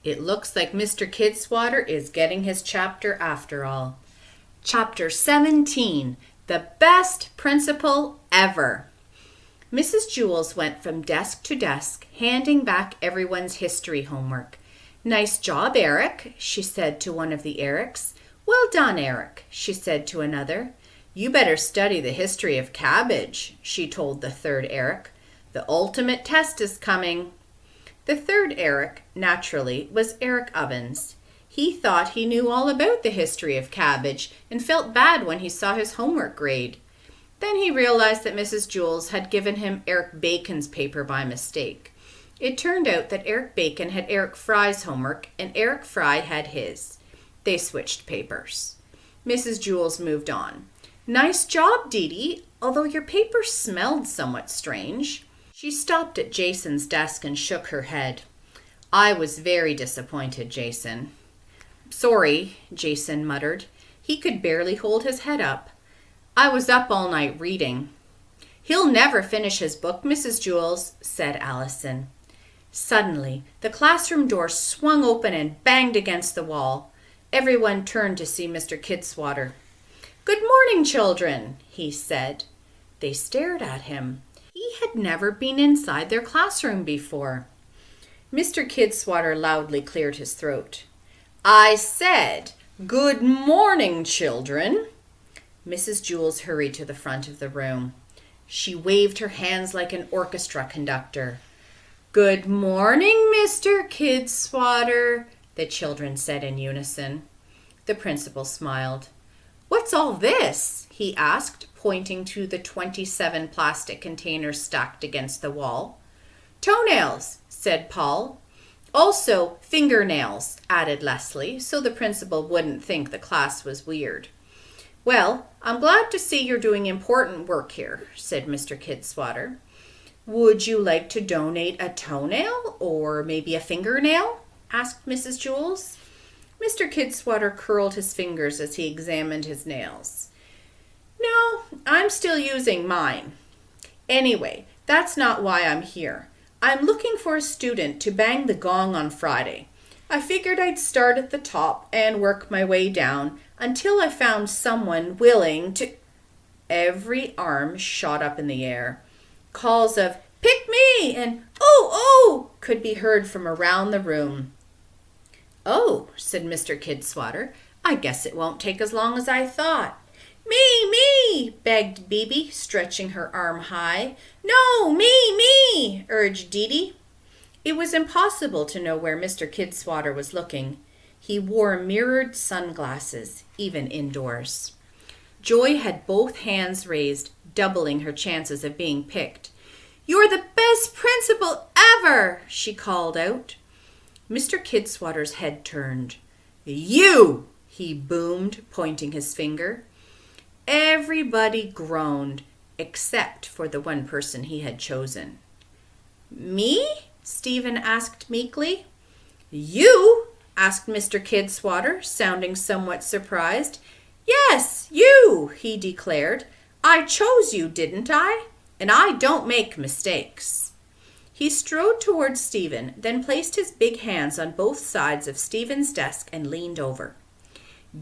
It looks like Mr. Kidswatter is getting his chapter after all. Chapter 17, The Best Principal Ever. Mrs. Jewls went from desk to desk, handing back everyone's history homework. "Nice job, Eric," she said to one of the Erics. "Well done, Eric," she said to another. "You better study the history of cabbage," she told the third Eric. "The ultimate test is coming." The third Eric, naturally, was Eric Ovens. He thought he knew all about the history of cabbage and felt bad when he saw his homework grade. Then he realized that Mrs. Jewls had given him Eric Bacon's paper by mistake. It turned out that Eric Bacon had Eric Fry's homework and Eric Fry had his. They switched papers. Mrs. Jewls moved on. "Nice job, Dee Dee, although your paper smelled somewhat strange." She stopped at Jason's desk and shook her head. "I was very disappointed, Jason." "Sorry," Jason muttered. He could barely hold his head up. "I was up all night reading." "He'll never finish his book, Mrs. Jewls," said Allison. Suddenly, the classroom door swung open and banged against the wall. Everyone turned to see Mr. Kidswatter. "Good morning, children," he said. They stared at him. He had never been inside their classroom before. Mr. Kidswatter loudly cleared his throat. "I said, good morning, children." Mrs. Jewls hurried to the front of the room. She waved her hands like an orchestra conductor. "Good morning, Mr. Kidswatter," the children said in unison. The principal smiled. "What's all this?" he asked, pointing to the 27 plastic containers stacked against the wall. "Toenails," said Paul. "Also fingernails," added Leslie, so the principal wouldn't think the class was weird. "Well, I'm glad to see you're doing important work here," said Mr. Kidswatter. "Would you like to donate a toenail or maybe a fingernail?" asked Mrs. Jewls. Mr. Kidswatter curled his fingers as he examined his nails. "No, I'm still using mine. Anyway, that's not why I'm here. I'm looking for a student to bang the gong on Friday. I figured I'd start at the top and work my way down until I found someone willing to..." Every arm shot up in the air. Calls of "Pick me!" and "Oh, oh!" could be heard from around the room. "Oh," said Mr. Kidswatter, "I guess it won't take as long as I thought." Me, begged Bebe, stretching her arm high. "No, me, urged Dee Dee. It was impossible to know where Mr. Kidswatter was looking. He wore mirrored sunglasses, even indoors. Joy had both hands raised, doubling her chances of being picked. "You're the best principal ever!" she called out. Mr. Kidswatter's head turned. "You!" he boomed, pointing his finger. Everybody groaned, except for the one person he had chosen. "Me?" Stephen asked meekly. "You?" asked Mr. Kidswatter, sounding somewhat surprised. "Yes, you," he declared. "I chose you, didn't I? And I don't make mistakes." He strode towards Stephen, then placed his big hands on both sides of Stephen's desk and leaned over.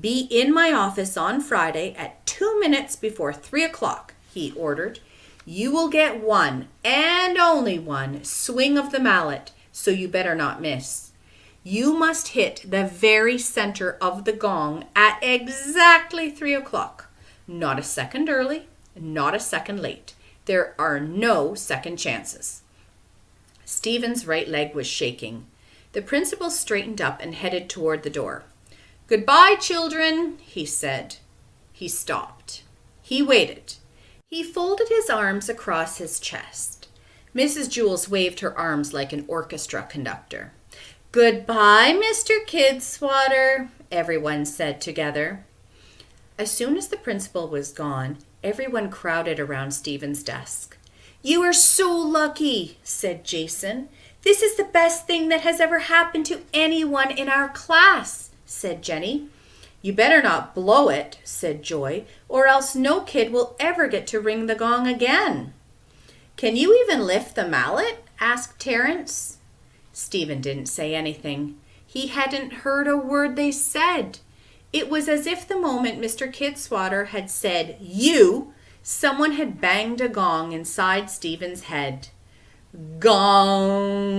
"Be in my office on Friday at 2 minutes before 3 o'clock, he ordered. "You will get one, and only one, swing of the mallet, so you better not miss. You must hit the very center of the gong at exactly 3 o'clock. Not a second early, not a second late. There are no second chances." Stephen's right leg was shaking. The principal straightened up and headed toward the door. "Goodbye, children," he said. He stopped. He waited. He folded his arms across his chest. Mrs. Jewls waved her arms like an orchestra conductor. "Goodbye, Mr. Kidswatter," everyone said together. As soon as the principal was gone, everyone crowded around Stephen's desk. "You are so lucky," said Jason. "This is the best thing that has ever happened to anyone in our class," said Jenny. "You better not blow it," said Joy, "or else no kid will ever get to ring the gong again." "Can you even lift the mallet?" asked Terence. Stephen didn't say anything. He hadn't heard a word they said. It was as if the moment Mr. Kidswatter had said, "You," someone had banged a gong inside Stephen's head. Gong!